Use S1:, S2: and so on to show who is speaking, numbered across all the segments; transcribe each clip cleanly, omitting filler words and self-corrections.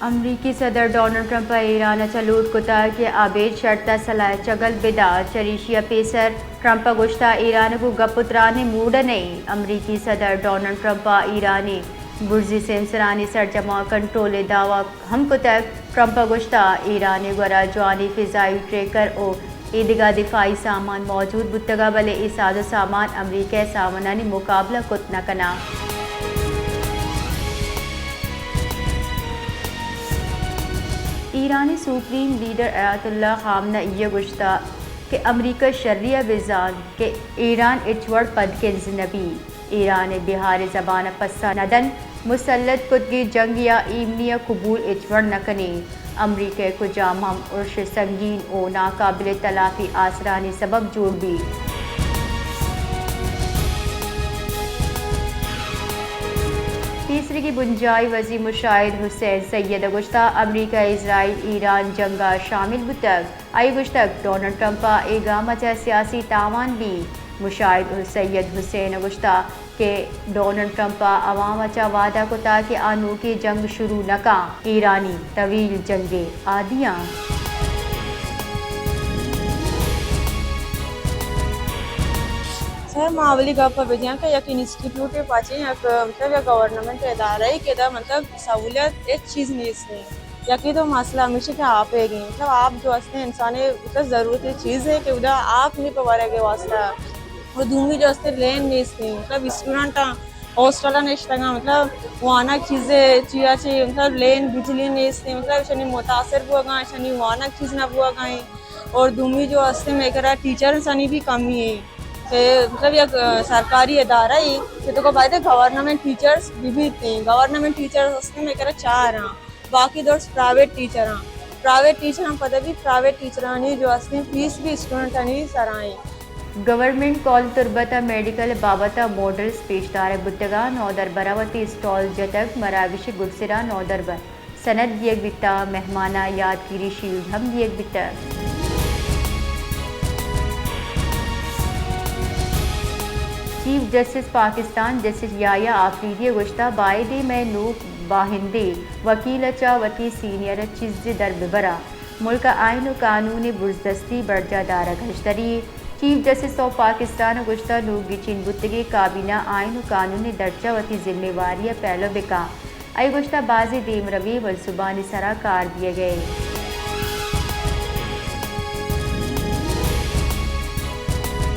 S1: امریکی صدر Donald Trump Iran چلوٹ کتا کہ آبید شرطہ صلاح چگل بدا چریشیا پیسر ٹرمپ گشتہ ایران کو گپترانے موڈ نہیں. امریکی صدر ڈونلڈ ٹرمپ ایرانی برزی سینسرانی سرجمہ کنٹرول دعویٰ ہم کتک ٹرمپ گشتہ ایرانی گورا جوانی فضائی ٹریکر او ایدگاہ دفاعی سامان موجود بتگا بلے ای ساز و سامان امریکہ سامانانی مقابلہ کت نہ کنا. ایرانی سپریم لیڈر آیت اللہ خامنہ یہ گشتہ کہ امریکہ شریعہ بزان کہ ایران اچوڑ پد کے نبی ایران بہار زبان پسا ندن مسلط کتگی جنگ یا ایمنی قبول اچوڑ نکنی. امریکہ کو جام ہم عرش سنگین او ناقابل تلافی آسرانی سبب جوڑ بھی. تیسری کی بنجائی وزیر مشاہد حسین سید گشتہ امریکہ اسرائیل ایران جنگا شامل بتگ آئی گشتک ڈونلڈ ٹرمپ ایگام چا سیاسی تاوان بھی. مشاہد سید حسین گشتہ کہ ڈونلڈ ٹرمپ عوام چا وعدہ کتا کہ آنو کی جنگ شروع نکا ایرانی طویل جنگے آدیاں.
S2: سر معاولی گپ بجیاں کہ یک انسٹیٹیوٹ پاچیں یک مطلب یا گورنمنٹ ادارہ ہی کہ مطلب سہولیت ایک چیز نہیں اس میں یقین تو مسئلہ ہمیشہ کہ آپ ہے گی مطلب آپ جو ہستے انسانی مطلب ضرورت چیز ہے کہ ادا آپ نہیں پوارے کے واسطہ اور دومی جو ہستے لین نہیں اس میں مطلب اسٹوڈنٹ ہاسٹل نشتگا مطلب وانا چیزیں چیا چاہیے مطلب لین بجلی نہیں اس میں مطلب شنی متاثر بوا گائیں شنی وانا چیز نہ بوا گائیں اور دومی جو ہستے میں کرا ٹیچر سنی بھی کمی ہے کہ مطلب یک سرکاری ادارہ ہی کہ تو کو بات ہے گورنمنٹ ٹیچرس بھی تھیں گورنمنٹ ٹیچرس اس میں کرا 4 ہیں باقی دوست پرائیویٹ ٹیچر ہیں پرائیویٹ ٹیچر ہم پتہ بھی پرائیویٹ ٹیچرانی جو اس میں فیس بھی اسٹوڈنٹ نہیں سرائیں.
S1: گورنمنٹ کال تربتا میڈیکل بابتا ماڈلز پیشدار بتگا نودر براوتی اسٹال جتک مراوش گرسرا نودر بر سند دیگ بتا مہمانہ یادگیری شیلڈ ہم دیگ بتا. Chief justice Pakistan justice Yahya Afridi گشتہ بائدی میں نوک باہندے وکیل چا وتی سینئر چیز در ببرا ملک آئین و قانون بزدستی برجہ دارہ گھشتری. چیف جسٹس آف پاکستان گشتہ نوگی چین بتگی کابینہ آئین و قانون درجہ وتی ذمہ واریہ پہلو بکا آئی گشتہ بازی دیم روی منصوبانی سرا کار دیے گئے.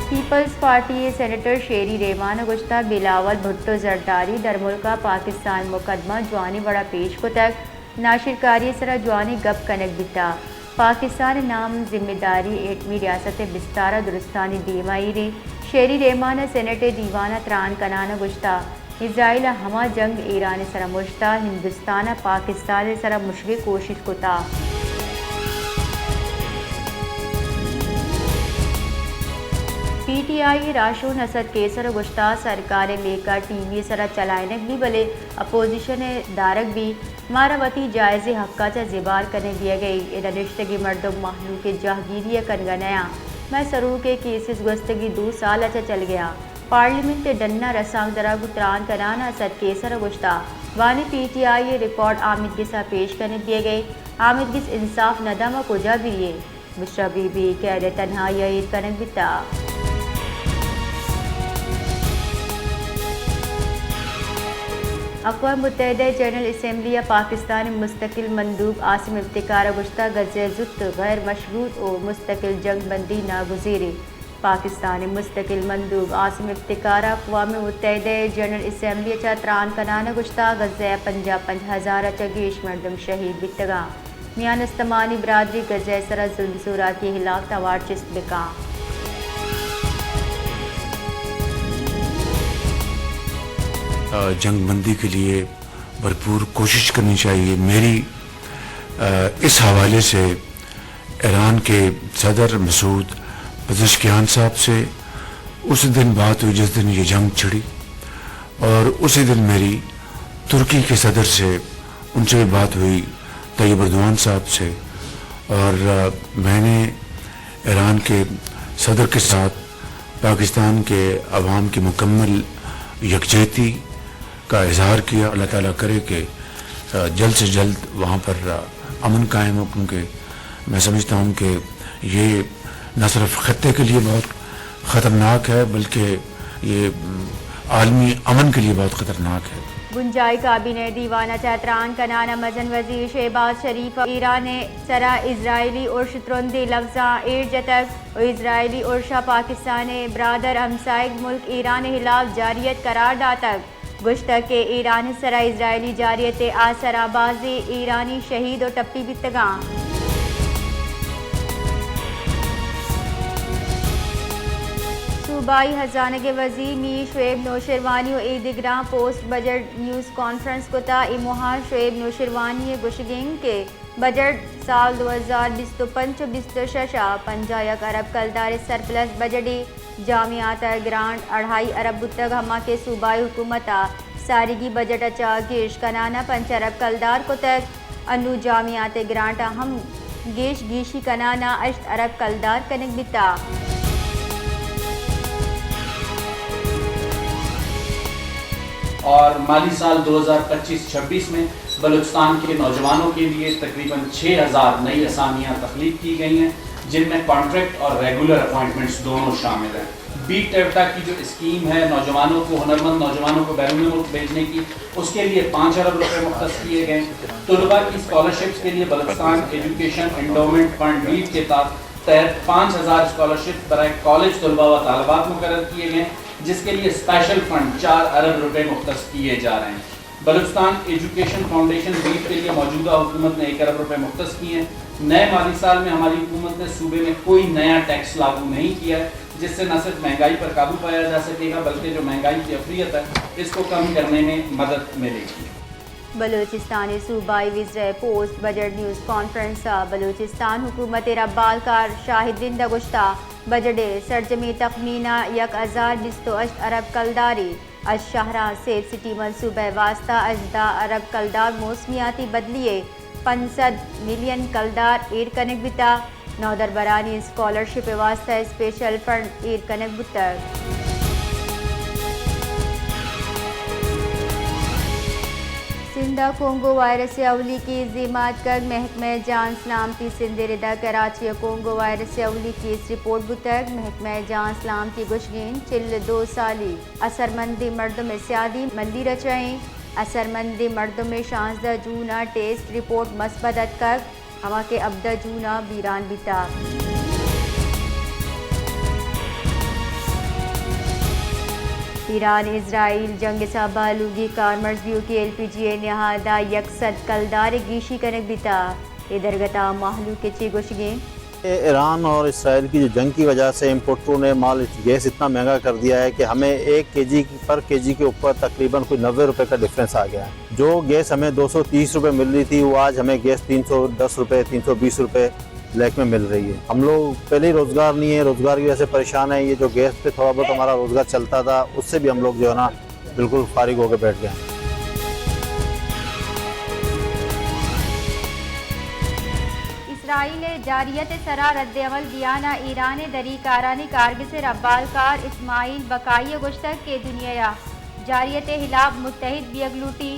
S1: پیپلز پارٹی سینیٹر شیری ریمان گشتہ بلاول بھٹو زرداری در ملکہ پاکستان مقدمہ جوانی بڑا پیش کو تک ناشرکاری سرا جوانی گپ کنک بتا. پاکستان نام ذمہ داری ایٹمی ریاست بستارہ درستانی دیمائی رے شیری ریمان سینٹ دیوانہ تران کنانہ گشتہ اسرائیل ہما جنگ ایران سرا مشتہ ہندوستان پاکستان سرا مشرق کوشش کتا. پی ٹی آئی راشو نسد کیسر گشتہ سرکار میکا ٹی وی سرا چلائنک بھی بلے اپوزیشن دارک بھی ماراوتی جائزے حقہ چا زبار کرنے دیا گئی. ادا نشتگی مردم محلو کے جہگیری کنگا نیا میں سرو کے کیسز گستگی 2 سال اچھا چل گیا. پارلیمنٹ ڈنہ رسانگ درا گتران کنانا سد کیسر گشتہ وانی پی ٹی آئی ریکارڈ آمد گسا پیش کرنے دیے گئے. آمد گس انصاف ندامہ کجا بھی بشرا بی بی قید تنہائی عید کنک بتا. اقوام متحدہ جنرل اسمبلی پاکستان مستقل مندوب عاصم افتخار گشتہ غزہ زت غیر مشروط و مستقل جنگ بندی ناگزیر. پاکستان مستقل مندوب عاصم افتخار اقوام متحدہ جنرل اسمبلی چا تران کنانہ گشتہ غزہ 50,000 چگیش مردم شہید بتگا میان استمانی برادری غزہ سرا ظلم سورا کی ہلاک توار چست بکا.
S3: جنگ بندی کے لیے بھرپور کوشش کرنی چاہیے. میری اس حوالے سے ایران کے صدر مسعود پزشکیان صاحب سے اس دن بات ہوئی جس دن یہ جنگ چھڑی اور اسی دن میری ترکی کے صدر سے ان سے بات ہوئی طیب اردوان صاحب سے اور میں نے ایران کے صدر کے ساتھ پاکستان کے عوام کی مکمل یکجہتی کا اظہار کیا. اللہ تعالیٰ کرے کہ جلد سے جلد وہاں پر امن قائم ہو، کیونکہ میں سمجھتا ہوں کہ یہ نہ صرف خطے کے لیے بہت خطرناک ہے بلکہ یہ عالمی امن کے لیے بہت خطرناک ہے۔
S1: گنجائی کابینہ دیوانہ چہتران کنانا مزن وزیر شہباز شریف ایران سرا اسرائیلی عرش ترندی لفظاں ایر جتک و اسرائیلی عرشہ پاکستان برادر ہمسائگ ملک ایران خلاف جاریت قرار داتک گشتک کے ایران سرا اسرائیلی جاریت آسرا بازی ایرانی شہید و ٹپی بتگاں۔ صوبائی خزانہ کے وزیر میر شعیب نوشروانی و دیگراں پوسٹ بجٹ نیوز کانفرنس کتا اموہار شعیب نوشروانی گوشگیں کے بجٹ سال 2025-26 51 ارب کلدار سرپلس بجٹی جامعات گرانٹ 2.5 ارب بتگ ہما کے صوبائی حکومتہ سارگی بجٹ اچا گیش کنانا 5 ارب کلدار کو تک انو جامعات گرانٹ ہم گیش گیشی کنانا 8 ارب کلدار کنک بتا۔
S4: اور مالی سال 2025-26 میں بلوچستان کے نوجوانوں کے لیے تقریباً 6000 نئی اسامیاں تخلیق کی گئی ہیں، جن میں کانٹریکٹ اور ریگولر اپوائنٹمنٹس دونوں شامل ہیں۔ بی ٹیوٹا کی جو اسکیم ہے نوجوانوں کو، ہنرمند نوجوانوں کو بیرون ملک بھیجنے کی، اس کے لیے 5 ارب روپے مختص کیے گئے۔ طلباء کی اسکالرشپس کے لیے Balochistan education endowment fund lead کے تحت 5000 اسکالرشپ برائے کالج طلباء و طالبات مقرر کیے گئے، جس کے لیے اسپیشل فنڈ 4 ارب روپے مختص کیے جا رہے ہیں۔ بلوچستان ایجوکیشن فاؤنڈیشن بیٹ کے لیے موجودہ حکومت نے 1 ارب روپے مختص کیے ہیں۔ نئے مالی سال میں ہماری حکومت نے صوبے میں کوئی نیا ٹیکس لاگو نہیں کیا ہے، جس سے نہ صرف مہنگائی پر قابو پایا جا سکے گا بلکہ جو مہنگائی کی افریت ہے اس کو کم کرنے میں مدد ملے گی۔
S1: بلوچستانی صوبائی وزرائے post budget news conference Balochistan حکومت ربال کار شاہدین دگشتہ بجٹ سرجمی تخمینہ 1028 ارب کلداری از شاہراہ سیف سٹی منصوبہ واسطہ 18 ارب کلدار موسمیاتی بدلیے 500 ملین کلدار ایر کنک بتا۔ نودر برانی اسکالرشپ واسطہ اسپیشل فنڈ ایر کنک بتر۔ سندھا کونگو وائرس اولی کی زیمات کر محکمہ جان سلامتی سندھ ردا کراچی کونگو وائرس اولی کی اس رپورٹ بتر محکمہ جان سلامتی گشگین 42 سالی اثرمندی مردم سیادی مندی رچائیں اثرمندی مردم 16 جونا ٹیسٹ رپورٹ مثبت کر ہوا کے ابدا جونا بیران بیتا۔ ایران اسرائیل جنگ سابہ لوگی کارمرزیوں کی LPG نہادہ یکسد کلدار گیشی کنک بیتا۔ ادرگتا محلو کے چی گوشگیں
S5: ایران اور اسرائیل کی جو جنگ کی وجہ سے امپورٹروں نے گیس اتنا مہنگا کر دیا ہے کہ ہمیں 1 kg پر kg کے اوپر تقریباً کوئی 90 روپے کا ڈفرینس آ گیا ہے۔ جو گیس ہمیں 230 روپے مل رہی تھی وہ آج ہمیں گیس 310 روپے 320 روپے بلیک میں مل رہی ہے۔ ہم لوگ پہلے ہی روزگار نہیں ہے، روزگار کی وجہ سے پریشان ہیں۔ یہ جو گیس پہ تھوڑا بہت ہمارا روزگار چلتا تھا اس سے بھی ہم لوگ جو ہے نا بالکل فارغ ہو کے بیٹھ گئے ہیں۔
S1: اسرائیل جاریت سرا رد عمل دیانا ایران دری کارانی کارگس ربال کار اسماعیل بقائی گشتک کے دنیا جاریت خلاف متحد بیگلوٹی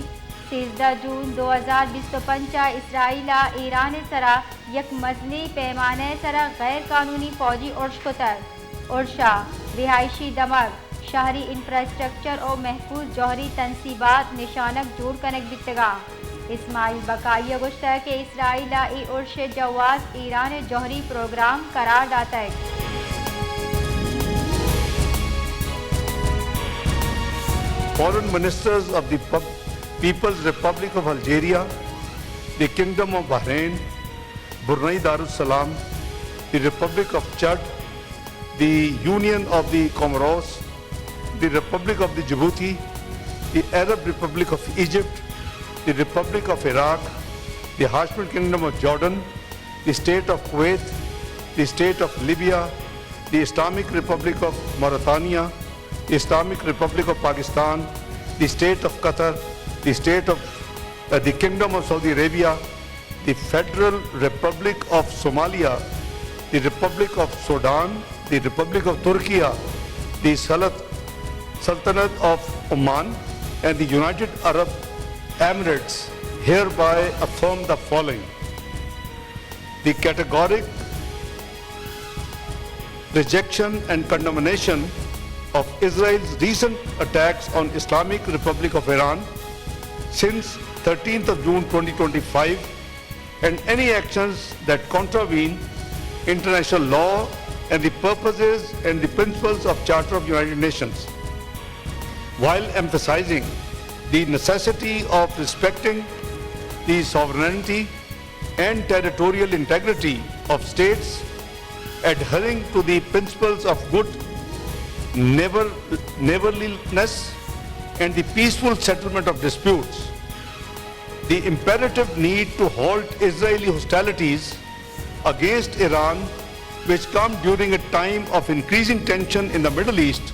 S1: 13 جون 2025 اسرائیل ایران سرا یک مزنی پیمانے سرا غیر قانونی فوجی عرش کتر عرشہ رہائشی دمک شہری انفراسٹرکچر اور محفوظ جوہری تنصیبات نشانک جوڑ کنک بتگا۔ اسماعیل بقائی گشتہ کے اسرائیل ای عرش جواز ایران جوہری پروگرام قرار داتا ہے۔
S6: Foreign ministers of the People's Republic of Algeria, the Kingdom of Bahrain, Brunei Darussalam, the Republic of Chad, the Union of the Comoros, the Republic of the Djibouti, the Arab Republic of Egypt, the Republic of Iraq, the Hashemite Kingdom of Jordan, the State of Kuwait, the State of Libya, the Islamic Republic of Mauritania, the Islamic Republic of Pakistan, the State of Qatar, the State of the Kingdom of Saudi Arabia, the Federal Republic of Somalia, the Republic of Sudan, the Republic of Turkey, the Sultanate of Oman, and the United Arab Emirates hereby affirm the following. The categoric rejection and condemnation of Israel's recent attacks on Islamic Republic of Iran since 13th of June 2025 and any actions that contravene international law and the purposes and the principles of Charter of United Nations, while emphasizing the necessity of respecting the sovereignty and territorial integrity of states, adhering to the principles of good neighborliness and the peaceful settlement of disputes. The imperative need to halt Israeli hostilities against Iran, which come during a time of increasing tension in the Middle East.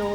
S1: 2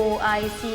S1: OIC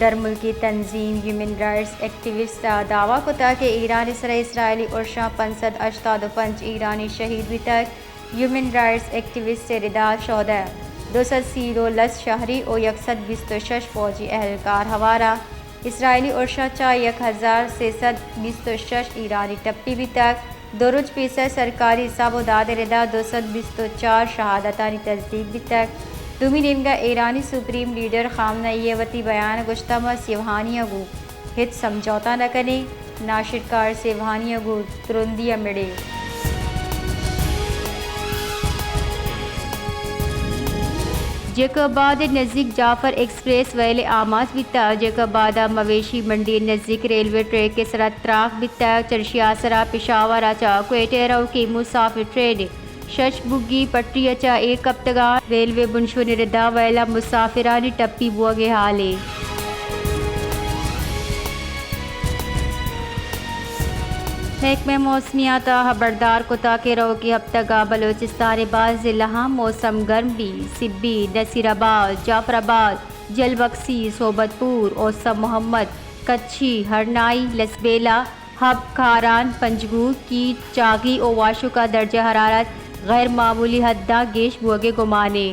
S1: در ملکی تنظیم human rights activist دعویٰ کو تا کہ ایران اسرائیلی ارشا 585 ایرانی شہید بھی تک ہیومن رائٹس ایکٹیوسٹ ردا شودہ 230 لس شہری اور 126 فوجی اہلکار ہوارا اسرائیلی ارشا چا 1326 ایرانی ٹپی بھی تک دورج پیسہ سرکاری حساب و داد ردا 224 شہادتانی تصدیق بھی تک دومی نیمگا ایرانی سپریم لیڈر خامنہ یہ وتی بیان گشتہ سیوہانیہ گو ہت سمجھوتا نہ کنے ناشرکار سیوہانیہ گو ترندیہ مڑے جیکوباد نزدیک جعفر ایکسپریس ویل آماد بیتا جیکوباد مویشی منڈی نزدیک ریلوے ٹریک کے سرات تراک بیتا چرشیاسرا پشاور آچا کوئٹیرو کی مسافر ٹرین شش بگی پٹری اچا ایک کپتگا ریلوے بنشو نردا ویلا مسافرانی ٹپی بوگے حالے محکمہ موسمیات خبردار کتا کے رو کی ہفتگا بلوچستان بعض ضلع موسم گرم بھی سبی نصیر آباد جعفر آباد جلبکسی صوبت پور اوسم محمد کچھی ہرنائی لسبیلا ہب کھاران پنجگور کی چاگی اور واشو کا درجہ حرارت غیر معمولی حداں گیش بوگے گمانے